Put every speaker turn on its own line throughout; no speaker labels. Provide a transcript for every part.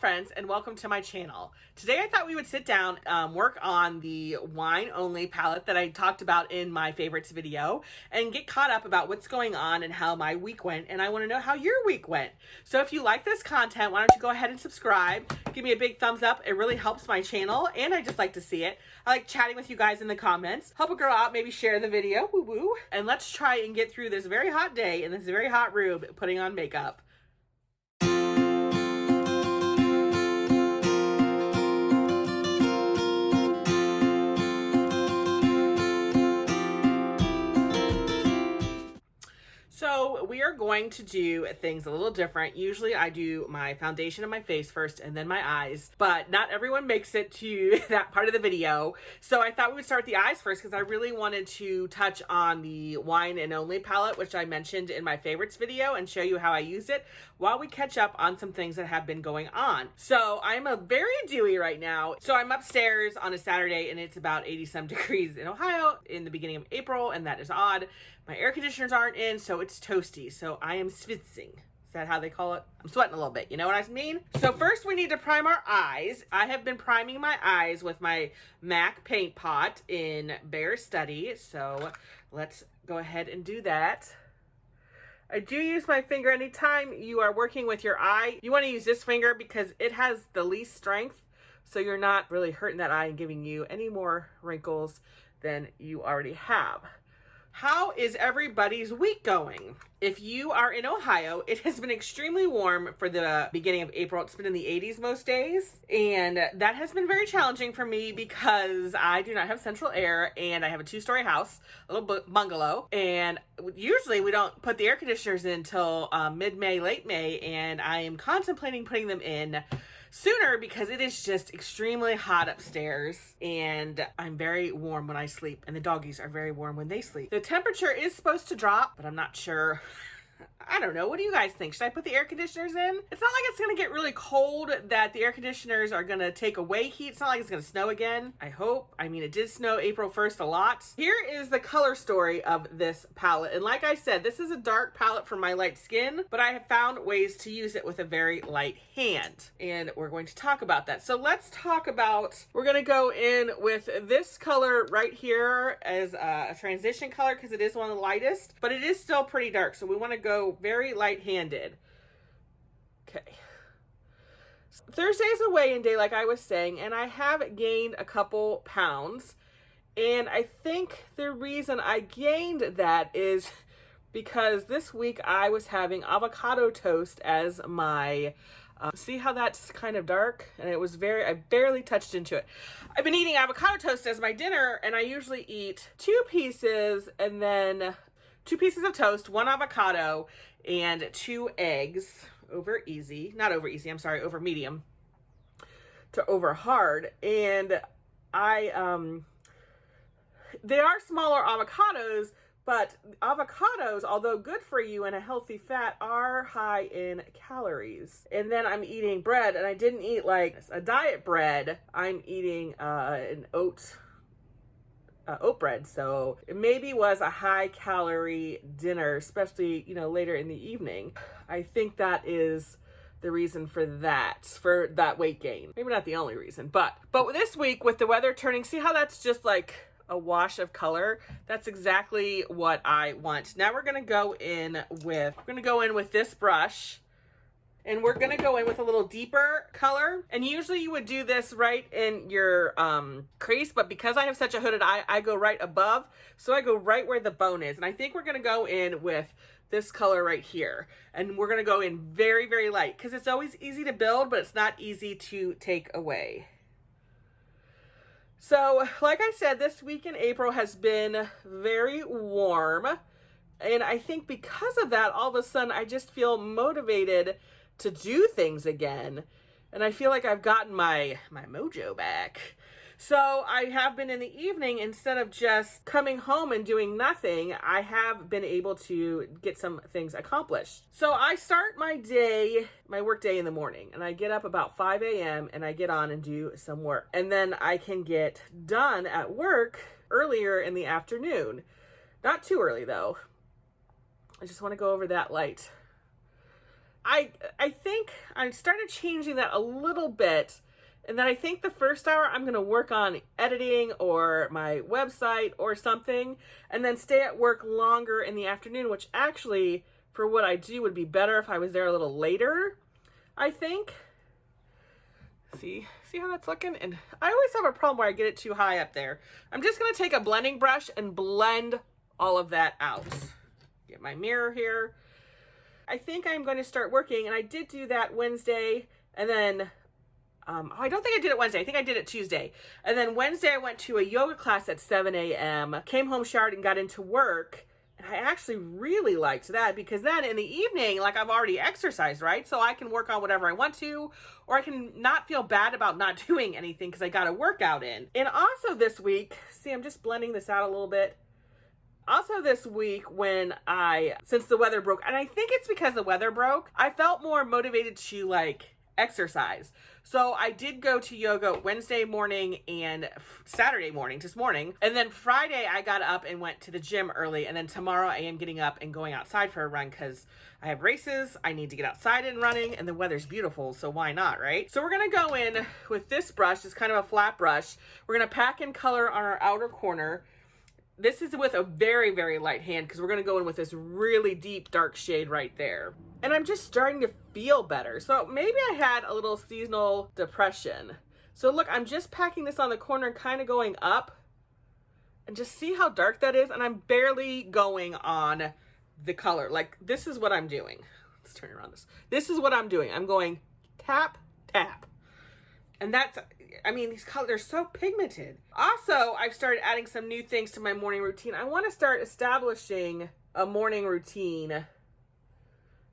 friends, and welcome to my channel. Today I thought we would sit down, work on the wine only palette that I talked about in my favorites video and get caught up about what's going on and how my week went, and I want to know how your week went. So if you like this content, why don't you go ahead and subscribe, give me a big thumbs up. It really helps my channel and I just like to see it. I like chatting with you guys in the comments. Help a girl out, maybe share the video, woo woo. And let's try and get through this very hot day in this very hot room putting on makeup. So we are going to do things a little different. Usually I do my foundation and my face first and then my eyes, but not everyone makes it to that part of the video. So I thought we would start with the eyes first because I really wanted to touch on the wine and only palette, which I mentioned in my favorites video, and show you how I use it while we catch up on some things that have been going on. So I'm a very dewy right now. So I'm upstairs on a Saturday and it's about 80 some degrees in Ohio in the beginning of April, and that is odd. My air conditioners aren't in, so it's toasty. So I am schwitzing. Is that how they call it? I'm sweating a little bit. You know what I mean? So first we need to prime our eyes. I have been priming my eyes with my MAC paint pot in Bear Study. So let's go ahead and do that. I do use my finger anytime you are working with your eye. You want to use this finger because it has the least strength. So you're not really hurting that eye and giving you any more wrinkles than you already have. How is everybody's week going? If you are in Ohio, it has been extremely warm for the beginning of April. It's been in the 80s most days, and that has been very challenging for me because I do not have central air and I have a 2-story house, a little bungalow, and usually we don't put the air conditioners in until mid-May, late May, and I am contemplating putting them in sooner because it is just extremely hot upstairs and I'm very warm when I sleep, and the doggies are very warm when they sleep. The temperature is supposed to drop, but I'm not sure. I don't know. What do you guys think? Should I put the air conditioners in? It's not like it's going to get really cold that the air conditioners are going to take away heat. It's not like it's going to snow again. I hope. I mean, it did snow April 1st a lot. Here is the color story of this palette. And like I said, this is a dark palette for my light skin, but I have found ways to use it with a very light hand. And we're going to talk about that. So let's talk about, we're going to go in with this color right here as a transition color because it is one of the lightest, but it is still pretty dark. So we want to go very light-handed. Okay. Thursday's a weigh-in day, like I was saying, and I have gained a couple pounds. And I think the reason I gained that is because this week I was having avocado toast as my see how that's kind of dark? And it was I barely touched into it. I've been eating avocado toast as my dinner, and I usually eat 2 pieces and then 2 pieces of toast, 1 avocado, and 2 eggs over easy. Not over easy, I'm sorry, over medium to over hard. And they are smaller avocados, but avocados, although good for you and a healthy fat, are high in calories. And then I'm eating bread, and I didn't eat like a diet bread. I'm eating an oat bread, so it maybe was a high calorie dinner, especially, you know, later in the evening. I think that is the reason for that weight gain. Maybe not the only reason, but this week with the weather turning, see how that's just like a wash of color? That's exactly what I want. Now we're gonna go in with this brush. And we're going to go in with a little deeper color. And usually you would do this right in your crease, but because I have such a hooded eye, I go right above. So I go right where the bone is. And I think we're going to go in with this color right here. And we're going to go in very, very light because it's always easy to build, but it's not easy to take away. So like I said, this week in April has been very warm. And I think because of that, all of a sudden I just feel motivated to do things again, and I feel like I've gotten my mojo back. So I have been in the evening, instead of just coming home and doing nothing, I have been able to get some things accomplished. So I start my work day in the morning, and I get up about 5 a.m. and I get on and do some work. And then I can get done at work earlier in the afternoon. Not too early though. I just want to go over that light. I think I started changing that a little bit. And then I think the first hour I'm going to work on editing or my website or something, and then stay at work longer in the afternoon, which actually, for what I do, would be better if I was there a little later, I think. See how that's looking? And I always have a problem where I get it too high up there. I'm just going to take a blending brush and blend all of that out. Get my mirror here. I think I'm going to start working, and I did do that Wednesday, and then I don't think I did it Wednesday. I think I did it Tuesday. And then Wednesday I went to a yoga class at 7 a.m., came home, showered, and got into work. And I actually really liked that because then in the evening, like I've already exercised, right? So I can work on whatever I want to, or I can not feel bad about not doing anything because I got a workout in. And also this week, see, I'm just blending this out a little bit. Also this week since the weather broke, and I think it's because the weather broke, I felt more motivated to like exercise. So I did go to yoga Wednesday morning and Saturday morning, just morning. And then Friday I got up and went to the gym early. And then tomorrow I am getting up and going outside for a run because I have races. I need to get outside and running, and the weather's beautiful. So why not, right? So we're going to go in with this brush. It's kind of a flat brush. We're going to pack in color on our outer corner. This is with a very, very light hand because we're going to go in with this really deep dark shade right there. And I'm just starting to feel better. So maybe I had a little seasonal depression. So look, I'm just packing this on the corner and kind of going up. And just see how dark that is. And I'm barely going on the color. Like, this is what I'm doing. Let's turn around this. This is what I'm doing. I'm going tap, tap. And that's, I mean, these colors are so pigmented. Also, I've started adding some new things to my morning routine. I want to start establishing a morning routine.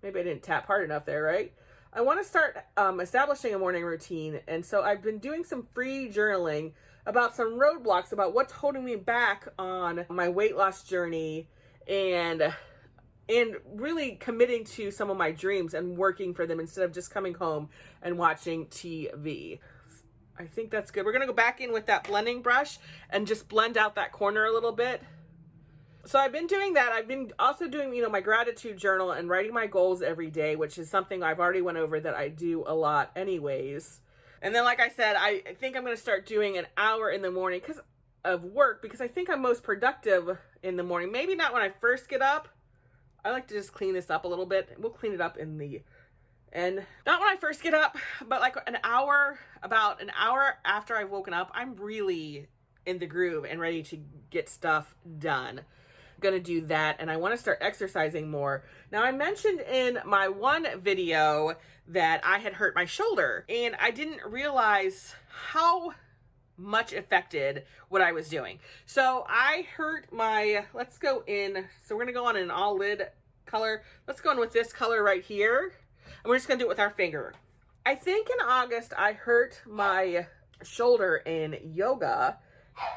Maybe I didn't tap hard enough there, right? I want to start establishing a morning routine. And so I've been doing some free journaling about some roadblocks, about what's holding me back on my weight loss journey, and really committing to some of my dreams and working for them instead of just coming home and watching TV. I think that's good. We're going to go back in with that blending brush and just blend out that corner a little bit. So I've been doing that. I've been also doing, my gratitude journal and writing my goals every day, which is something I've already went over that I do a lot anyways. And then, like I said, I think I'm going to start doing an hour in the morning because of work, because I think I'm most productive in the morning. Maybe not when I first get up. I like to just clean this up a little bit. We'll clean it up in the end. Not when I first get up, but like about an hour after I've woken up, I'm really in the groove and ready to get stuff done. Gonna do that, and I want to start exercising more. Now, I mentioned in my one video that I had hurt my shoulder, and I didn't realize how much affected what I was doing. So I hurt let's go in, so we're gonna go on an all lid color. Let's go in with this color right here, and we're just gonna do it with our finger. I think in August I hurt my shoulder in yoga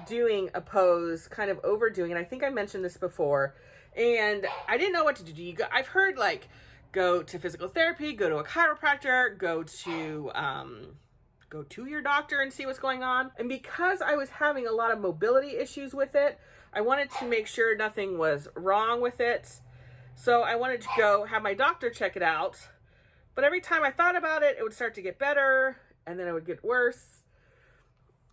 doing a pose, kind of overdoing it. I think I mentioned this before, and I didn't know what to do. I've heard like go to physical therapy, go to a chiropractor, go to your doctor and see what's going on. And because I was having a lot of mobility issues with it, I wanted to make sure nothing was wrong with it. So I wanted to go have my doctor check it out. But every time I thought about it, it would start to get better, and then it would get worse.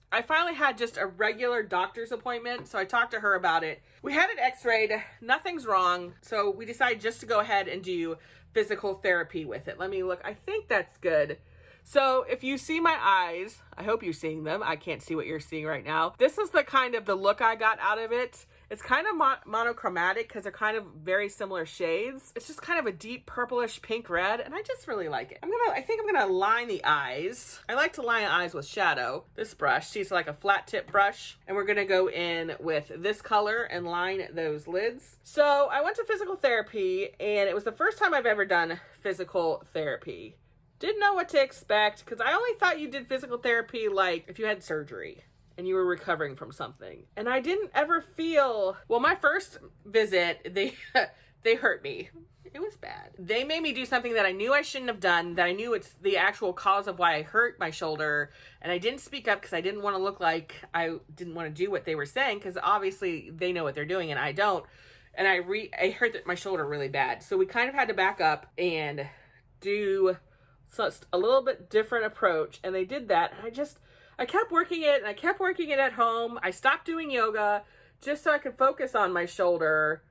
I finally had just a regular doctor's appointment, so I talked to her about it. We had it x-rayed, nothing's wrong, so we decided just to go ahead and do physical therapy with it. Let me look. I think that's good. So if you see my eyes, I hope you're seeing them. I can't see what you're seeing right now. This is the look I got out of it. It's kind of monochromatic because they're kind of very similar shades. It's just kind of a deep purplish pink red, and I just really like it. I think I'm gonna line the eyes. I like to line eyes with shadow. This brush, she's like a flat tip brush, and we're gonna go in with this color and line those lids. So I went to physical therapy, and it was the first time I've ever done physical therapy. Didn't know what to expect, because I only thought you did physical therapy like if you had surgery and you were recovering from something. And I didn't ever feel, well, my first visit, they hurt me. It was bad. They made me do something that I knew I shouldn't have done, that I knew it's the actual cause of why I hurt my shoulder. And I didn't speak up because I didn't want to look like I didn't want to do what they were saying, because obviously they know what they're doing and I don't. And I hurt my shoulder really bad. So we kind of had to back up and do just a little bit different approach. And they did that. And I kept working it, and I kept working it at home. I stopped doing yoga just so I could focus on my shoulder,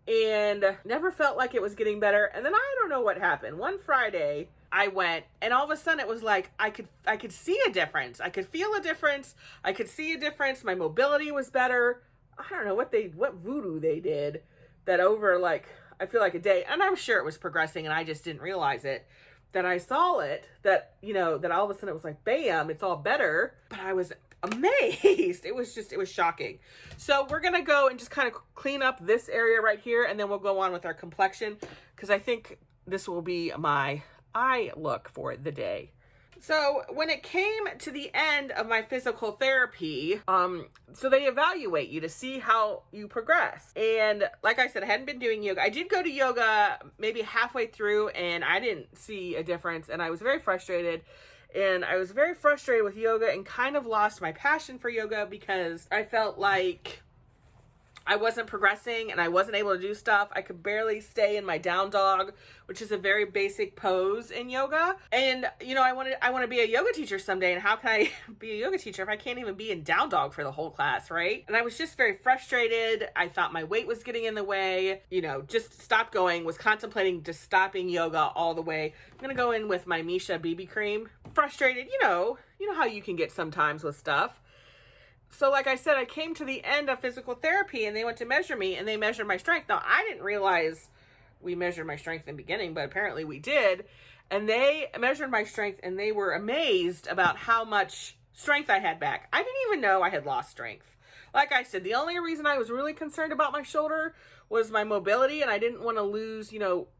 and never felt like it was getting better. And then I don't know what happened. One Friday I went, and all of a sudden it was like I could see a difference. I could feel a difference. I could see a difference. My mobility was better. I don't know what voodoo they did that over, like, I feel like a day, and I'm sure it was progressing and I just didn't realize it, that I saw it, that, you know, that all of a sudden it was like, bam, it's all better. But I was amazed. It was shocking. So we're going to go and just kind of clean up this area right here, and then we'll go on with our complexion, because I think this will be my eye look for the day. So when it came to the end of my physical therapy, so they evaluate you to see how you progress. And like I said, I hadn't been doing yoga. I did go to yoga maybe halfway through, and I didn't see a difference, and I was very frustrated. And I was very frustrated with yoga and kind of lost my passion for yoga because I felt like I wasn't progressing and I wasn't able to do stuff. I could barely stay in my down dog, which is a very basic pose in yoga. And, you know, I want to be a yoga teacher someday. And how can I be a yoga teacher if I can't even be in down dog for the whole class, right? And I was just very frustrated. I thought my weight was getting in the way, you know, just stopped going, was contemplating just stopping yoga all the way. I'm going to go in with my Misha BB cream. Frustrated, you know how you can get sometimes with stuff. So like I said, I came to the end of physical therapy, and they went to measure me, and they measured my strength. Now, I didn't realize we measured my strength in the beginning, but apparently we did. And they measured my strength, and they were amazed about how much strength I had back. I didn't even know I had lost strength. Like I said, the only reason I was really concerned about my shoulder was my mobility, and I didn't want to lose,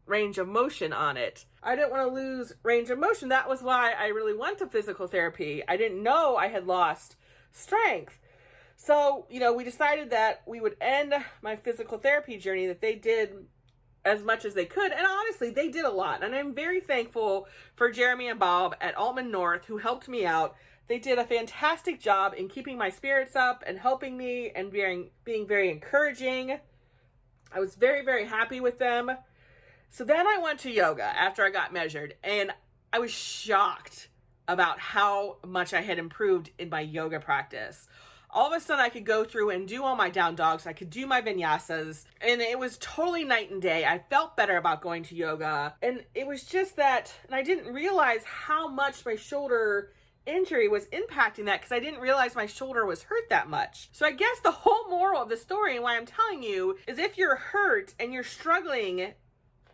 range of motion on it. I didn't want to lose range of motion. That was why I really went to physical therapy. I didn't know I had lost strength. So, we decided that we would end my physical therapy journey, that they did as much as they could. And honestly, they did a lot. And I'm very thankful for Jeremy and Bob at Altman North, who helped me out. They did a fantastic job in keeping my spirits up and helping me and being very encouraging. I was very, very happy with them. So then I went to yoga after I got measured, and I was shocked about how much I had improved in my yoga practice. All of a sudden I could go through and do all my down dogs. I could do my vinyasas, and it was totally night and day. I felt better about going to yoga, and it was just that, and I didn't realize how much my shoulder injury was impacting that, because I didn't realize my shoulder was hurt that much. So I guess the whole moral of the story, and why I'm telling you, is if you're hurt and you're struggling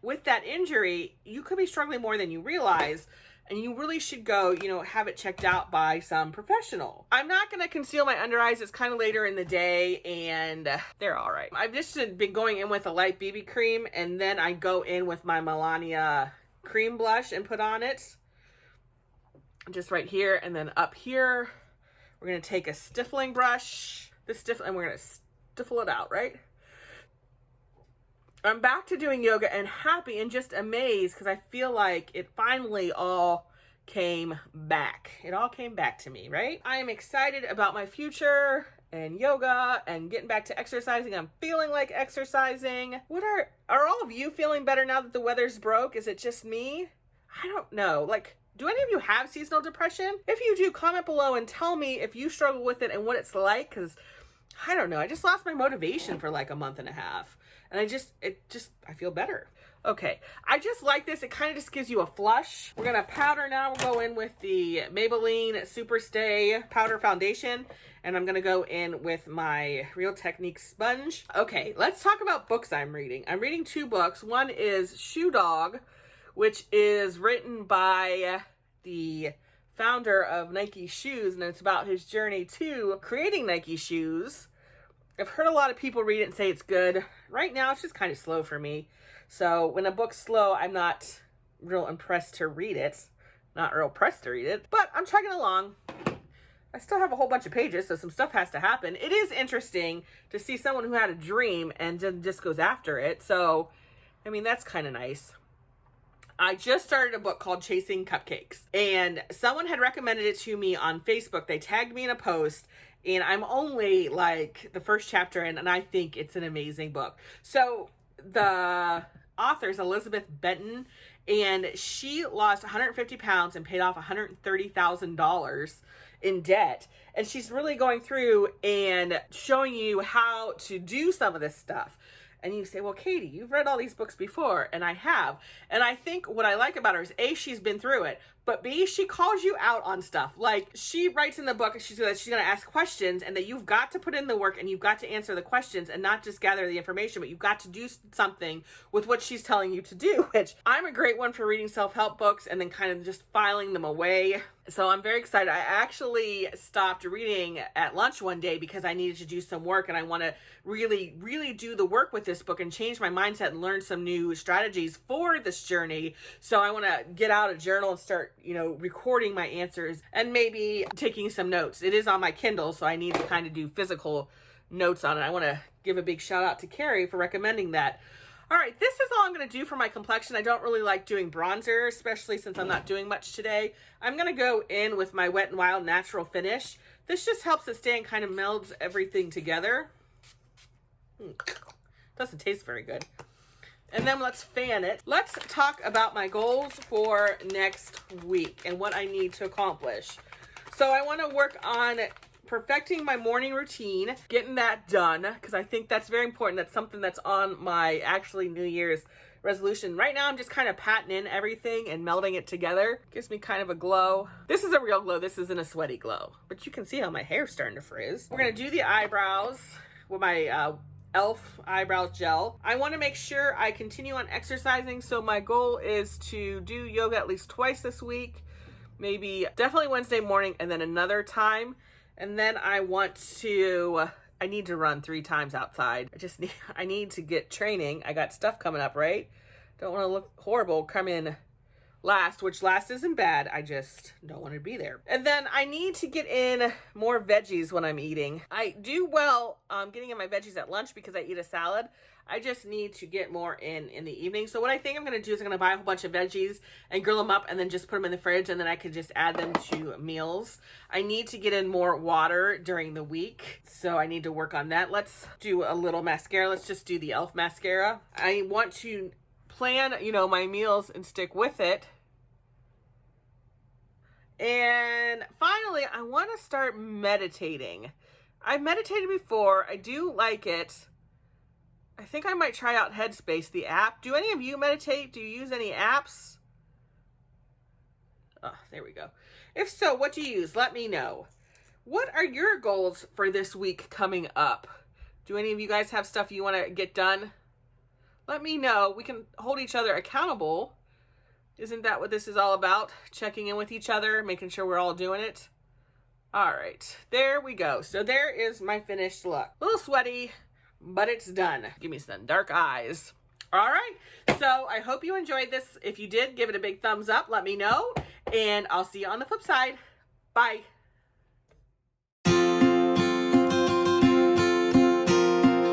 with that injury, you could be struggling more than you realize. And you really should go, have it checked out by some professional. I'm not going to conceal my under eyes. It's kind of later in the day, and they're all right. I've just been going in with a light BB cream, and then I go in with my Melania cream blush and put on it. Just right here, and then up here, we're going to take a stiffling brush, and we're going to stiffle it out, right? I'm back to doing yoga and happy and just amazed, because I feel like it finally all came back. It all came back to me, right? I am excited about my future and yoga and getting back to exercising. I'm feeling like exercising. Are all of you feeling better now that the weather's broke? Is it just me? I don't know. Do any of you have seasonal depression? If you do, comment below and tell me if you struggle with it and what it's like, because I don't know. I just lost my motivation for like a month and a half. And I feel better. Okay, I just like this. It kind of just gives you a flush. We're gonna powder now. We'll go in with the Maybelline Super Stay Powder Foundation. And I'm gonna go in with my Real Technique sponge. Okay, let's talk about books I'm reading. I'm reading 2 books. One is Shoe Dog, which is written by the founder of Nike Shoes. And it's about his journey to creating Nike shoes. I've heard a lot of people read it and say it's good. Right now, it's just kind of slow for me. So when a book's slow, I'm not real impressed to read it. Not real pressed to read it, but I'm chugging along. I still have a whole bunch of pages, so some stuff has to happen. It is interesting to see someone who had a dream and then just goes after it. So, that's kind of nice. I just started a book called Chasing Cupcakes, and someone had recommended it to me on Facebook. They tagged me in a post, and I'm only the first chapter in, and I think it's an amazing book. So the author is Elizabeth Benton, and she lost 150 pounds and paid off $130,000 in debt. And she's really going through and showing you how to do some of this stuff. And you say, well, Katie, you've read all these books before, and I have. And I think what I like about her is A, she's been through it, but B, she calls you out on stuff. Like, she writes in the book, she's going to ask questions, and that you've got to put in the work, and you've got to answer the questions, and not just gather the information, but you've got to do something with what she's telling you to do, which I'm a great one for reading self-help books and then kind of just filing them away. So I'm very excited. I actually stopped reading at lunch one day because I needed to do some work, and I want to really, really do the work with this book and change my mindset and learn some new strategies for this journey. So I want to get out a journal and start, recording my answers and maybe taking some notes. It is on my Kindle, so I need to kind of do physical notes on it. I want to give a big shout out to Carrie for recommending that. All right, this is all I'm going to do for my complexion. I don't really like doing bronzer, especially since I'm not doing much today. I'm going to go in with my Wet n Wild Natural Finish. This just helps it stay and kind of melds everything together. Doesn't taste very good. And then let's fan it. Let's talk about my goals for next week and what I need to accomplish. So I want to work on perfecting my morning routine, getting that done, because I think that's very important. That's something that's on my actually New Year's resolution. Right now, I'm just kind of patting in everything and melding it together. Gives me kind of a glow. This is a real glow. This isn't a sweaty glow, but you can see how my hair's starting to frizz. We're going to do the eyebrows with my e.l.f. eyebrow gel. I want to make sure I continue on exercising, so my goal is to do yoga at least twice this week, maybe definitely Wednesday morning and then another time. And then I need to run 3 times outside. I need to get training. I got stuff coming up, right? Don't want to look horrible, come in last, which last isn't bad. I just don't want to be there. And then I need to get in more veggies when I'm eating. I do well getting in my veggies at lunch because I eat a salad. I just need to get more in the evening. So what I think I'm going to do is I'm going to buy a whole bunch of veggies and grill them up and then just put them in the fridge, and then I could just add them to meals. I need to get in more water during the week, so I need to work on that. Let's do a little mascara. Let's just do the e.l.f. mascara. I want to plan, my meals and stick with it. And finally, I want to start meditating. I've meditated before. I do like it. I think I might try out Headspace, the app. Do any of you meditate? Do you use any apps? Oh, there we go. If so, what do you use? Let me know. What are your goals for this week coming up? Do any of you guys have stuff you want to get done? Let me know. We can hold each other accountable. Isn't that what this is all about? Checking in with each other, making sure we're all doing it. All right, there we go. So there is my finished look. A little sweaty, but it's done. Give me some dark eyes. All right, so I hope you enjoyed this. If you did, give it a big thumbs up. Let me know, and I'll see you on the flip side. Bye.